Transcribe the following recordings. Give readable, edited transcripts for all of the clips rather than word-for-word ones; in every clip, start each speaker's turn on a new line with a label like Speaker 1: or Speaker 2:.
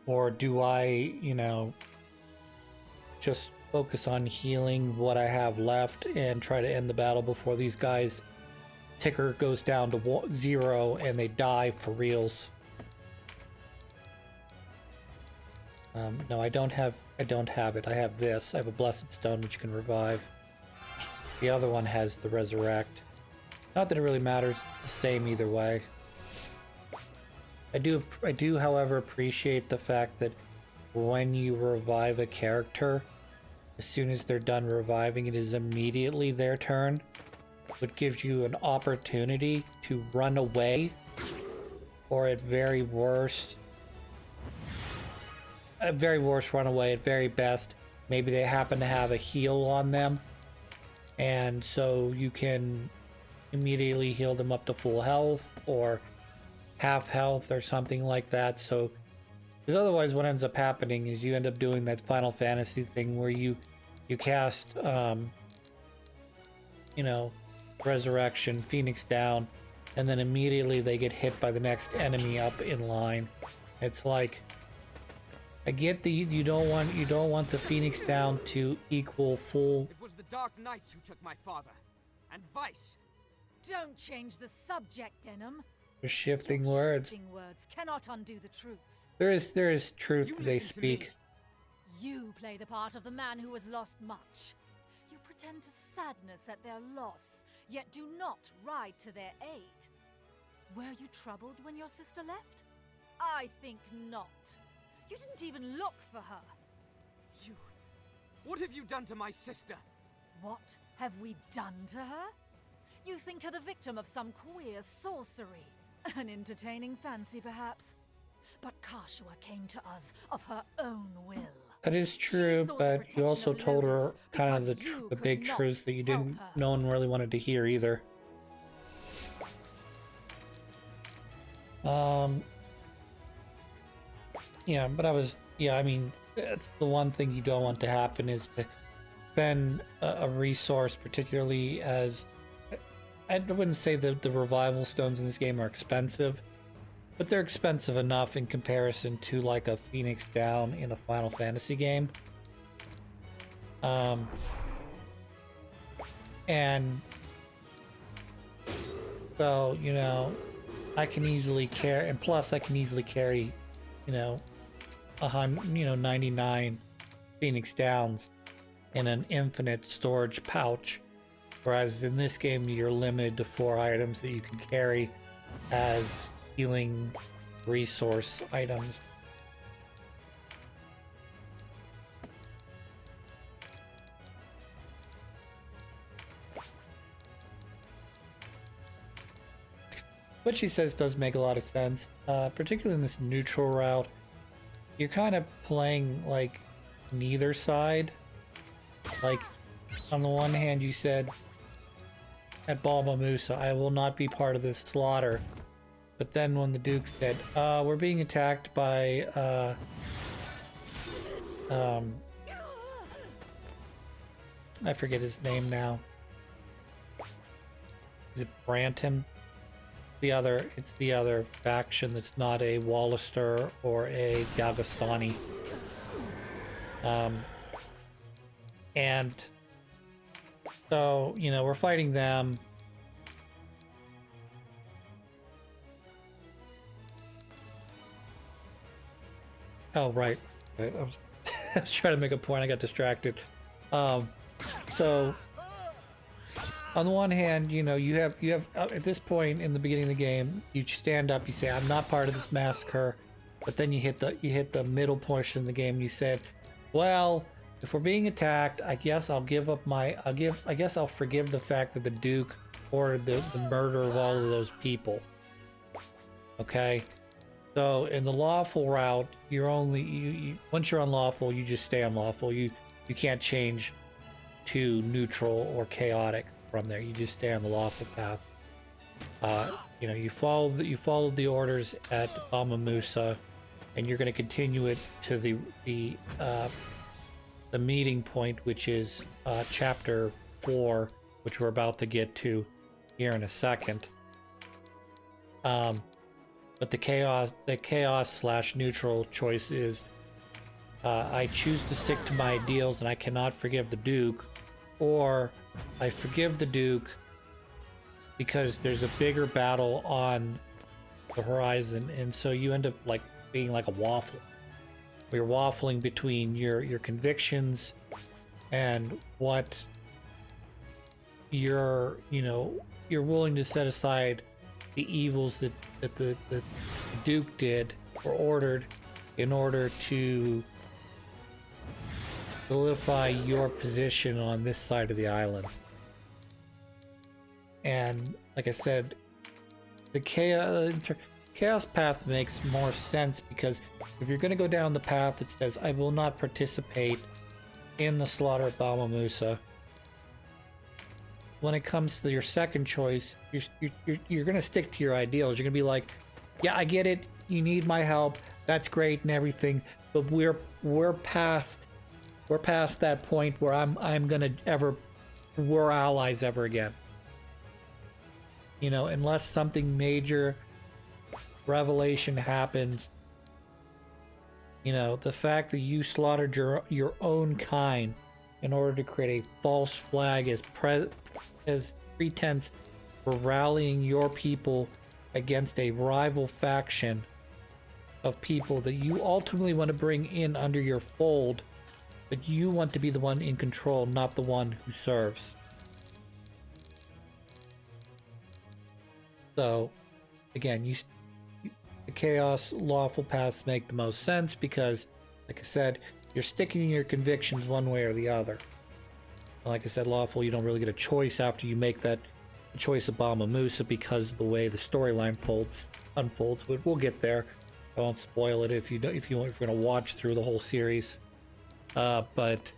Speaker 1: Or do I, you know, just focus on healing what I have left and try to end the battle before these guys ticker goes down to 0 and they die for reals? No, I don't have it. I have this. I have a Blessed Stone which can revive. The other one has the Resurrect. Not that it really matters, it's the same either way. I do, however, appreciate the fact that when you revive a character, as soon as they're done reviving, it is immediately their turn, which gives you an opportunity to run away, or at very worst run away. At very best, maybe they happen to have a heal on them, and so you can immediately heal them up to full health or half health or something like that. So, because otherwise what ends up happening is you end up doing that Final Fantasy thing where you cast you know, Resurrection, Phoenix down, and then immediately they get hit by the next enemy up in line. It's like, I get the you don't want the Phoenix down to equal full.
Speaker 2: It was the Dark Knights who took my father, and Vice.
Speaker 3: Don't change the subject, Denim.
Speaker 1: Shifting words.
Speaker 3: Shifting words cannot undo the truth.
Speaker 1: There is truth they speak.
Speaker 3: You play the part of the man who has lost much. You pretend to sadness at their loss, yet do not ride to their aid. Were you troubled when your sister left? I think not. You didn't even look for her.
Speaker 2: You... What have you done to my sister?
Speaker 3: What have we done to her? You think her the victim of some queer sorcery. An entertaining fancy, perhaps. But Kashua came to us of her own will.
Speaker 1: That is true, but you also told her kind of the big truth that you didn't. No one really wanted to hear either. Yeah, but I mean, that's the one thing you don't want to happen is to spend a resource, particularly as, I wouldn't say that the revival stones in this game are expensive, but they're expensive enough in comparison to like a Phoenix down in a Final Fantasy game. And so, you know, I can easily carry, and plus I can easily carry, you know, 99 Phoenix Downs in an infinite storage pouch, whereas in this game you're limited to 4 items that you can carry as healing resource items. What she says does make a lot of sense, particularly in this neutral route. You're kind of playing like neither side. Like, on the one hand you said at Balma Musa, I will not be part of this slaughter. But then when the Duke said, we're being attacked by, I forget his name now. Is it Branton? It's the other faction that's not a Wallister or a Dagestani. And so, you know, we're fighting them. Oh, right. I was trying to make a point. I got distracted. So on the one hand, you know, you have at this point in the beginning of the game, you stand up, you say, I'm not part of this massacre. But then you hit the middle portion of the game and you said, well, if we're being attacked, I guess I'll forgive the fact that the Duke ordered the murder of all of those people. Okay? So in the lawful route, you're only once you're unlawful, you just stay unlawful. You can't change to neutral or chaotic from there. You just stay on the lawful path. You know, you followed the orders at Balma Musa, and you're going to continue it to the meeting point, which is chapter 4, which we're about to get to here in a second. But the chaos slash neutral choice is I choose to stick to my ideals and I cannot forgive the Duke, or I forgive the Duke because there's a bigger battle on the horizon, and so you end up like being like a waffle. You're waffling between your convictions and what you're willing to set aside the evils that the Duke did or ordered in order to solidify your position on this side of the island. And like I said, the chaos path makes more sense, because if you're going to go down the path that says I will not participate in the slaughter of Bama Musa, when it comes to your second choice, you're going to stick to your ideals. You're going to be like, yeah, I get it, you need my help, that's great and everything, but we're past that point where we're allies ever again. You know, unless something major revelation happens. You know, the fact that you slaughtered your own kind in order to create a false flag as pretense for rallying your people against a rival faction of people that you ultimately want to bring in under your fold, but you want to be the one in control, not the one who serves. So, again, the chaos lawful paths make the most sense because, like I said, you're sticking to your convictions one way or the other. And like I said, lawful, you don't really get a choice after you make that choice of Bama Musa because of the way the storyline unfolds. But we'll get there. I won't spoil it if you're going to watch through the whole series. But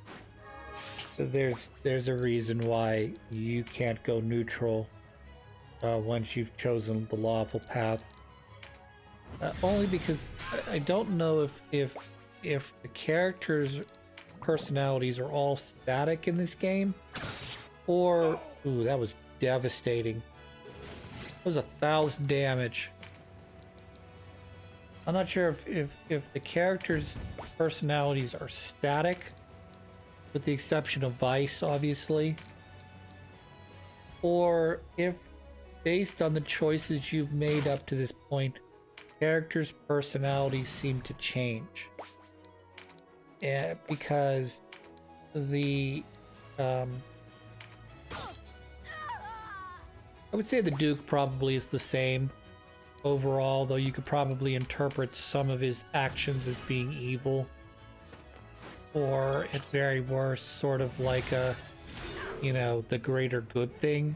Speaker 1: there's a reason why you can't go neutral once you've chosen the lawful path. Only because I don't know if the characters' personalities are all static in this game, or ooh, that was devastating. That was 1,000 damage. I'm not sure if the characters' personalities are static, with the exception of Vice, obviously, or if, based on the choices you've made up to this point, characters' personalities seem to change. Because the I would say the Duke probably is the same overall, though you could probably interpret some of his actions as being evil, or at very worst, sort of like the greater good thing.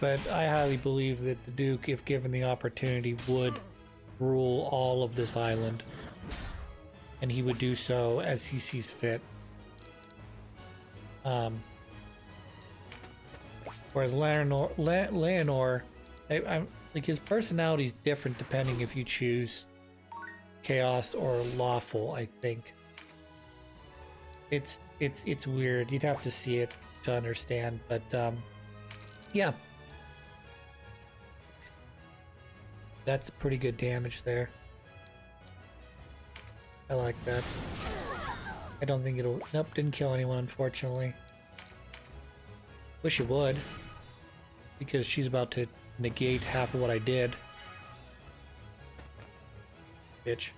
Speaker 1: But I highly believe that the Duke, if given the opportunity, would rule all of this island, and he would do so as he sees fit. Whereas Leonor, I'm like, his personality is different depending if you choose chaos or lawful. I think it's weird. You'd have to see it to understand, but yeah, that's pretty good damage there. I like that. I don't think it'll... Nope, didn't kill anyone, unfortunately. Wish it would, because she's about to negate half of what I did. Bitch.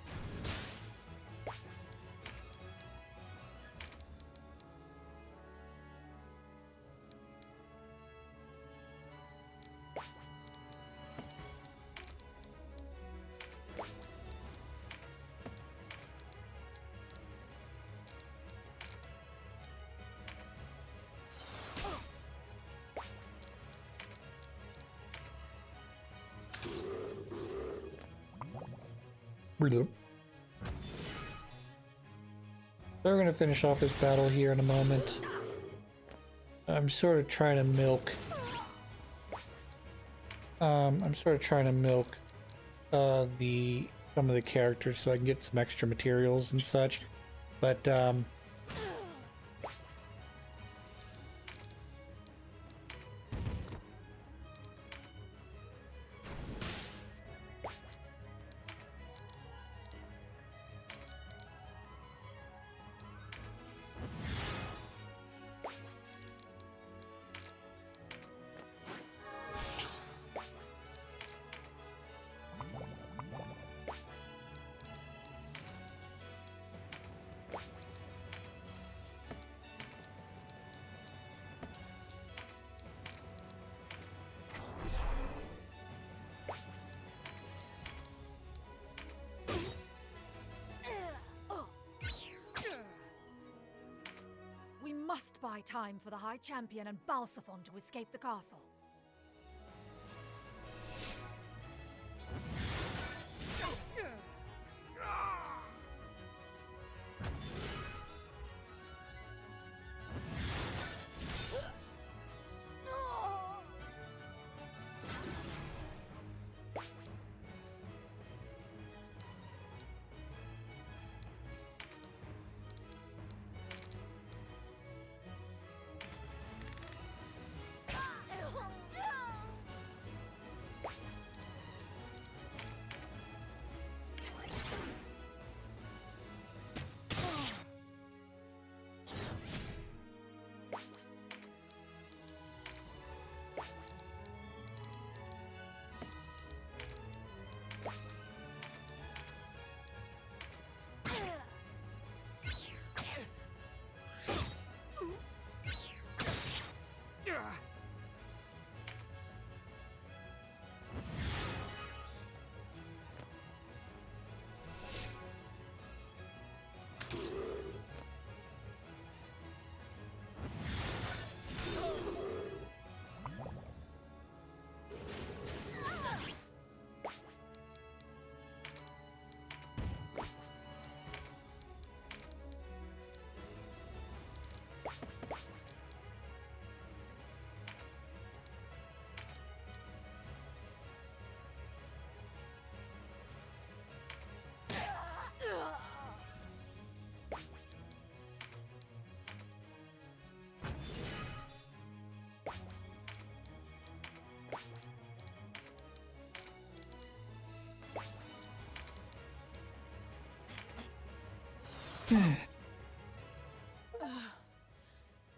Speaker 1: They're going to finish off this battle here in a moment. I'm sort of trying to milk some of the characters so I can get some extra materials and such, but
Speaker 3: buy time for the High Champion and Balsaphon to escape the castle.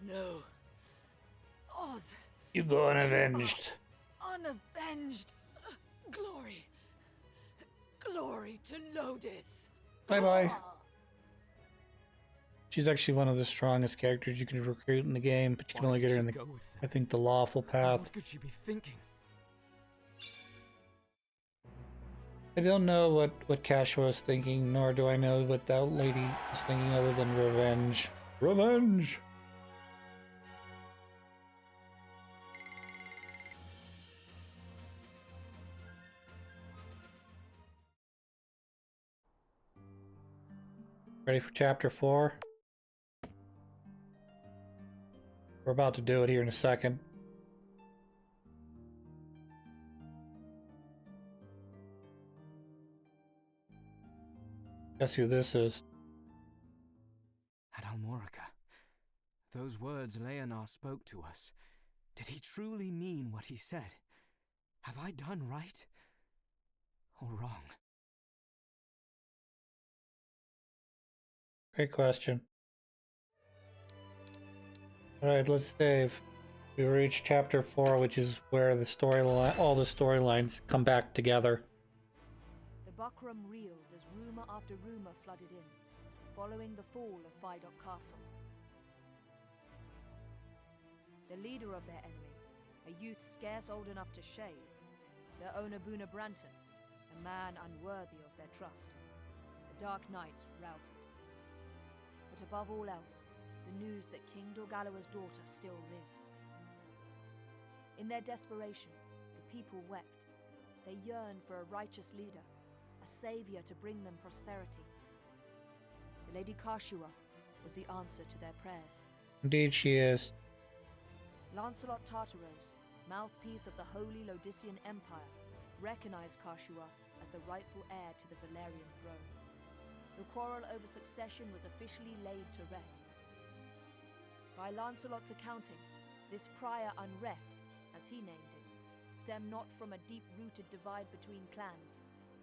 Speaker 3: No. Oz.
Speaker 1: You go unavenged.
Speaker 3: Unavenged. Glory. Glory to Lodis.
Speaker 1: Bye-bye. She's actually one of the strongest characters you can recruit in the game, but you can only get her in the, I think, the lawful path.
Speaker 2: What could she be thinking?
Speaker 1: I don't know what Cash was thinking, nor do I know what that lady is thinking other than revenge. Revenge! Ready for chapter 4? We're about to do it here in a second. Guess who this is?
Speaker 2: At Almorica, those words Leonard spoke to us. Did he truly mean what he said? Have I done right or wrong?
Speaker 1: Great question. Alright, let's save. We reached chapter 4, which is where the storyline, all the storylines come back together.
Speaker 3: The buckram reeled as rumor after rumor flooded in, following the fall of Fidok Castle. The leader of their enemy, a youth scarce old enough to shave, their owner Buna Branton, a man unworthy of their trust. The Dark Knights routed. But above all else, the news that King Dorgalawa's daughter still lived. In their desperation, the people wept. They yearned for a righteous leader, a savior to bring them prosperity. The Lady Karshua was the answer to their prayers.
Speaker 1: Indeed she is.
Speaker 3: Lancelot Tartaros, mouthpiece of the Holy Lodician Empire, recognized Karshua as the rightful heir to the Valerian throne. The quarrel over succession was officially laid to rest. By Lancelot's accounting, this prior unrest, as he named it, stemmed not from a deep-rooted divide between clans,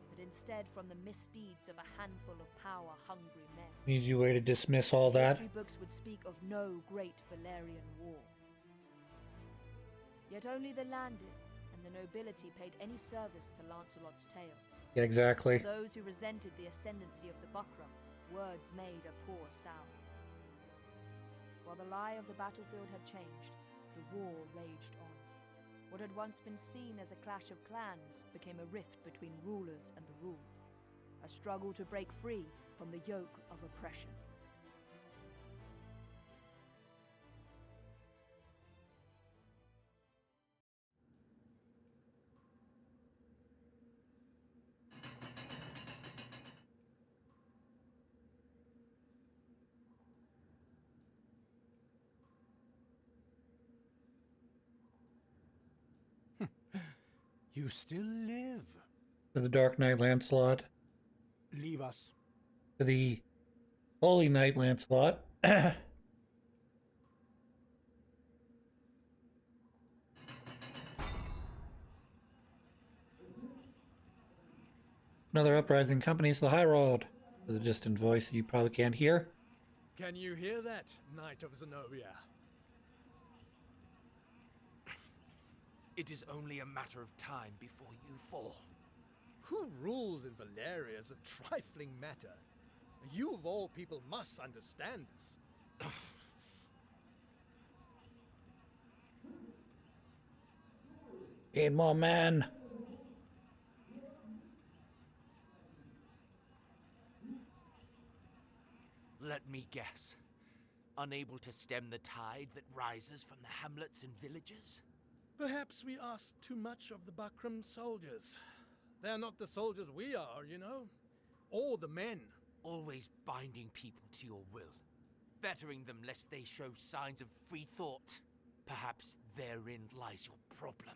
Speaker 3: but instead from the misdeeds of a handful of power-hungry men.
Speaker 1: Easy way to dismiss all that.
Speaker 3: History books would speak of no great Valerian war. Yet only the landed and the nobility paid any service to Lancelot's tale.
Speaker 1: Yeah, exactly.
Speaker 3: For those who resented the ascendancy of the buckram, words made a poor sound. While the lie of the battlefield had changed, the war raged on. What had once been seen as a clash of clans became a rift between rulers and the ruled, a struggle to break free from the yoke of oppression.
Speaker 4: You still live.
Speaker 1: To the Dark Knight Lancelot.
Speaker 4: Leave us.
Speaker 1: To the Holy Knight Lancelot. Another uprising company is the High Road. With a distant voice you probably can't hear.
Speaker 4: Can you hear that, Knight of Zenobia?
Speaker 5: It is only a matter of time before you fall.
Speaker 4: Who rules in Valeria is a trifling matter. You of all people must understand this.
Speaker 1: Need more men.
Speaker 5: Let me guess. Unable to stem the tide that rises from the hamlets and villages?
Speaker 4: Perhaps we ask too much of the Bakram soldiers. They're not the soldiers we are, you know. Or the men.
Speaker 5: Always binding people to your will. Fettering them lest they show signs of free thought. Perhaps therein lies your problem.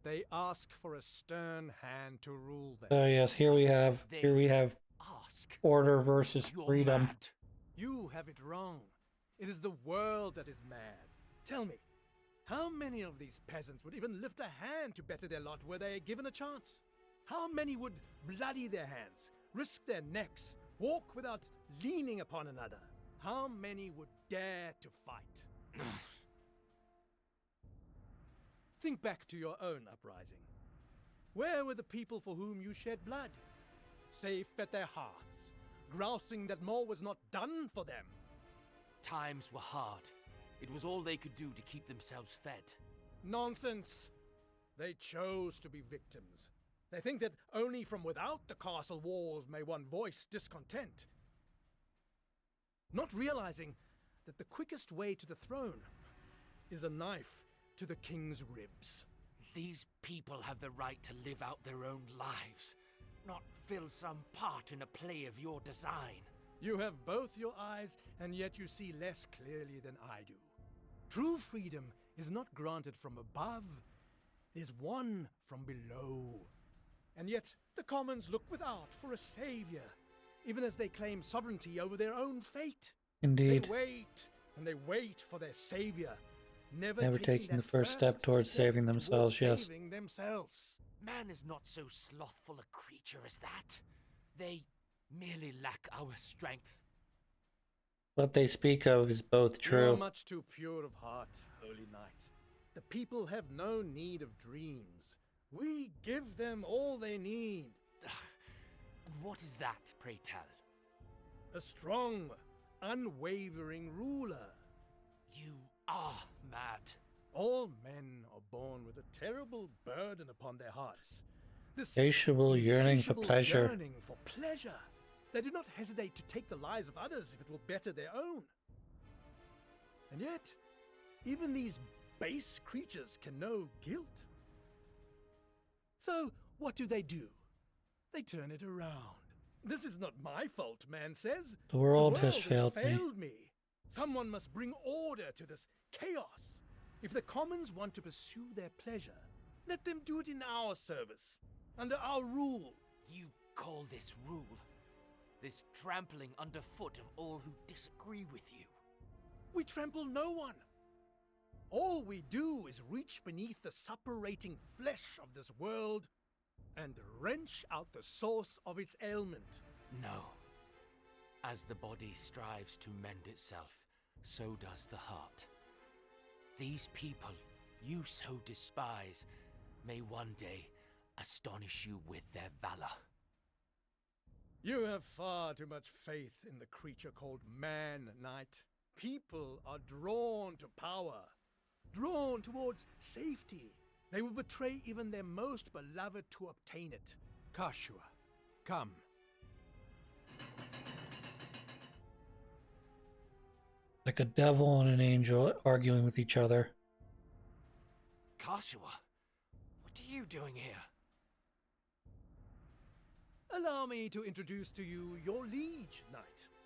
Speaker 4: They ask for a stern hand to rule them.
Speaker 1: Oh yes, here we have
Speaker 5: Ask.
Speaker 1: order versus
Speaker 5: You're
Speaker 1: freedom.
Speaker 5: mad.
Speaker 4: You have it wrong. It is the world that is mad. Tell me, how many of these peasants would even lift a hand to better their lot were they given a chance? How many would bloody their hands, risk their necks, walk without leaning upon another? How many would dare to fight? Think back to your own uprising. Where were the people for whom you shed blood? Safe at their hearths, grousing that more was not done for them.
Speaker 5: Times were hard. It was all they could do to keep themselves fed.
Speaker 4: Nonsense! They chose to be victims. They think that only from without the castle walls may one voice discontent. Not realizing that the quickest way to the throne is a knife to the king's ribs.
Speaker 5: These people have the right to live out their own lives, not fill some part in a play of your design.
Speaker 4: You have both your eyes, and yet you see less clearly than I do. True freedom is not granted from above, it is won from below. And yet the commons look without for a savior, even as they claim sovereignty over their own fate.
Speaker 1: Indeed.
Speaker 4: They wait, and they wait for their savior, never
Speaker 1: taking
Speaker 4: that
Speaker 1: the first step towards saving themselves, yes.
Speaker 4: Saving themselves.
Speaker 5: Man is not so slothful a creature as that. They merely lack our strength.
Speaker 1: What they speak of is both
Speaker 4: You are
Speaker 1: true.
Speaker 4: much too pure of heart, Holy Knight. The people have no need of dreams. We give them all they need.
Speaker 5: And what is that, pray tell?
Speaker 4: A strong, unwavering ruler.
Speaker 5: You are mad.
Speaker 4: All men are born with a terrible burden upon their hearts. This
Speaker 1: Insatiable yearning for
Speaker 4: insatiable
Speaker 1: pleasure.
Speaker 4: yearning for pleasure. They do not hesitate to take the lives of others if it will better their own. And yet, even these base creatures can know guilt. So, what do? They turn it around. This is not my fault, man says.
Speaker 1: The world has failed me.
Speaker 4: me. Someone must bring order to this chaos. If the commons want to pursue their pleasure, let them do it in our service, under our rule.
Speaker 5: You call this rule? This trampling underfoot of all who disagree with you?
Speaker 4: We trample no one. All we do is reach beneath the suppurating flesh of this world and wrench out the source of its ailment.
Speaker 5: No. As the body strives to mend itself, so does the heart. These people you so despise may one day astonish you with their valor.
Speaker 4: You have far too much faith in the creature called man, Knight. People are drawn to power, drawn towards safety. They will betray even their most beloved to obtain it. Kashua, come.
Speaker 1: Like a devil and an angel arguing with each other.
Speaker 5: Kashua, what are you doing here?
Speaker 4: Allow me to introduce to you your liege, Knight.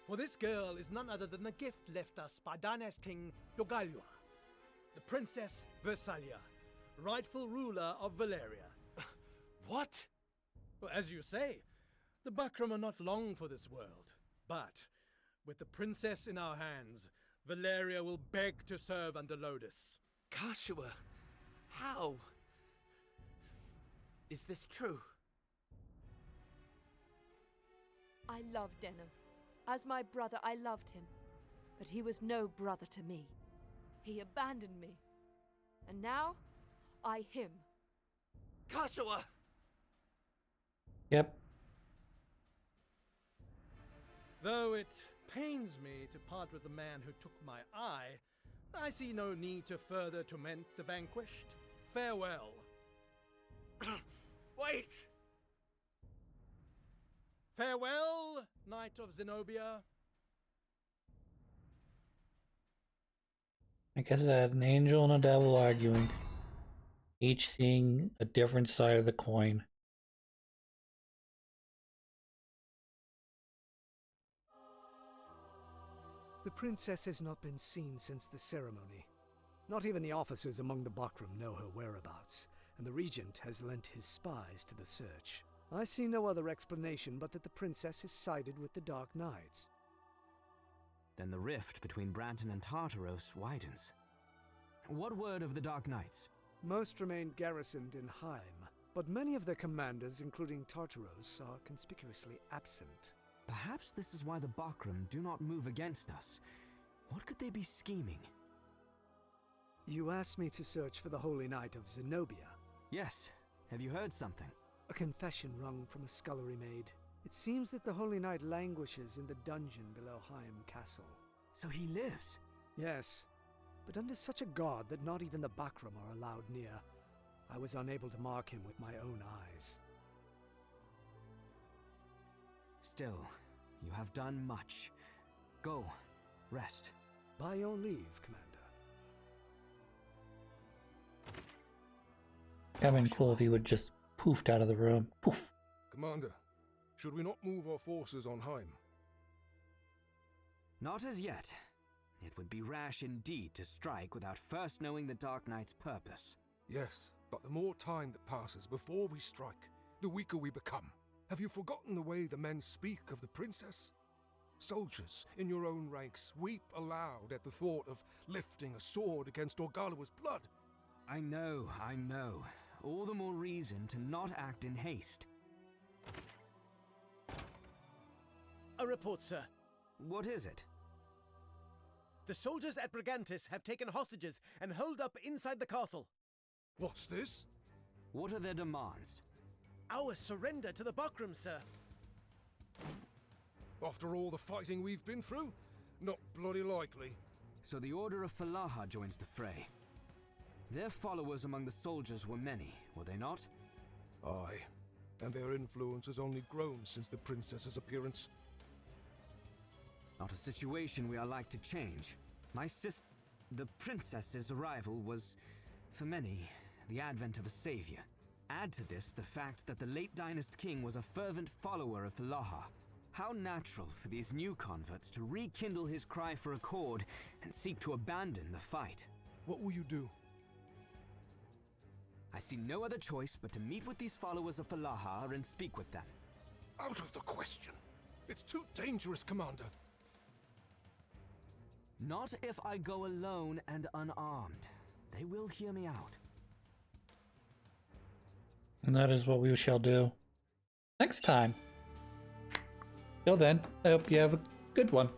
Speaker 4: For this girl is none other than the gift left us by Dana's king, Dogalua, the Princess Versalia, rightful ruler of Valeria.
Speaker 5: What?
Speaker 4: Well, as you say, the Bakram are not long for this world. But with the princess in our hands, Valeria will beg to serve under Lodis.
Speaker 5: Kashua, how? Is this true?
Speaker 6: I loved Denim. As my brother, I loved him. But he was no brother to me. He abandoned me. And now, I him.
Speaker 5: Kashua!
Speaker 1: Yep.
Speaker 4: Though it pains me to part with the man who took my eye, I see no need to further torment the vanquished. Farewell.
Speaker 5: Wait!
Speaker 4: Farewell, Knight of Zenobia.
Speaker 1: I guess I had an angel and a devil arguing, each seeing a different side of the coin.
Speaker 7: The princess has not been seen since the ceremony. Not even the officers among the Bakram know her whereabouts, and the regent has lent his spies to the search. I see no other explanation but that the princess has sided with the Dark Knights.
Speaker 2: Then the rift between Branton and Tartaros widens. What word of the Dark Knights?
Speaker 7: Most remain garrisoned in Heim, but many of their commanders, including Tartaros, are conspicuously absent.
Speaker 2: Perhaps this is why the Bakram do not move against us. What could they be scheming?
Speaker 7: You asked me to search for the Holy Knight of Zenobia.
Speaker 2: Yes. Have you heard something?
Speaker 7: A confession wrung from a scullery maid. It seems that the Holy Knight languishes in the dungeon below Heim Castle.
Speaker 2: So he lives?
Speaker 7: Yes, but under such a guard that not even the Bakram are allowed near. I was unable to mark him with my own eyes.
Speaker 2: Still, you have done much. Go, rest.
Speaker 7: By your leave, Commander.
Speaker 1: That'd been cool if he would just poofed out of the room. Poof.
Speaker 8: Commander, should we not move our forces on Heim?
Speaker 2: Not as yet. It would be rash indeed to strike without first knowing the Dark Knight's purpose.
Speaker 8: Yes, but the more time that passes before we strike, the weaker we become. Have you forgotten the way the men speak of the princess? Soldiers in your own ranks weep aloud at the thought of lifting a sword against Orgalawa's blood.
Speaker 2: I know. All the more reason to not act in haste.
Speaker 9: A report, sir.
Speaker 2: What is it?
Speaker 9: The soldiers at Brigantis have taken hostages and holed up inside the castle.
Speaker 8: What's this?
Speaker 2: What are their demands?
Speaker 9: Our surrender to the Bakram, sir.
Speaker 8: After all the fighting we've been through? Not bloody likely.
Speaker 2: So the Order of Falaha joins the fray. Their followers among the soldiers were many, were they not?
Speaker 8: Aye, and their influence has only grown since the princess's appearance.
Speaker 2: Not a situation we are like to change. The princess's arrival was, for many, the advent of a savior. Add to this the fact that the late Dynast King was a fervent follower of Falaha. How natural for these new converts to rekindle his cry for accord and seek to abandon the fight.
Speaker 8: What will you do?
Speaker 2: I see no other choice but to meet with these followers of Falaha and speak with them.
Speaker 8: Out of the question. It's too dangerous, Commander.
Speaker 2: Not if I go alone and unarmed. They will hear me out.
Speaker 1: And that is what we shall do next time. Till then, I hope you have a good one.